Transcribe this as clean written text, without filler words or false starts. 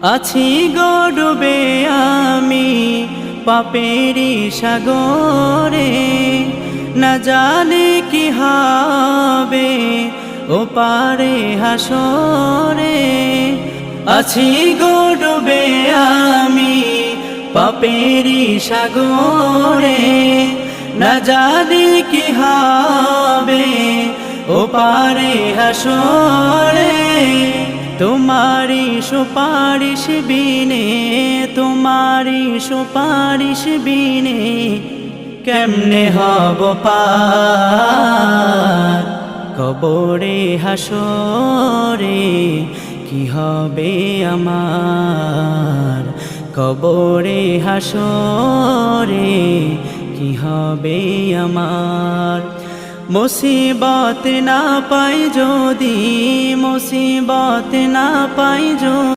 আছি গো ডুবে আমি পাপেরি সাগরে, না জানি কি হবে ও পারে হাসরে। আছি গো ডুবে আমি পাপেরি সাগরে, না জানি কি হবে ও পারে হাসরে। তোমারি সুপারিশ বিনে, তোমারি সুপারিশ বিনে কেমনে হব পার। কবরে হাসরে কি হবে আমার, কবরে হাসরে কি হবে আমার। মুসিবত না পাই যদি, মুসিবত না পাই যদি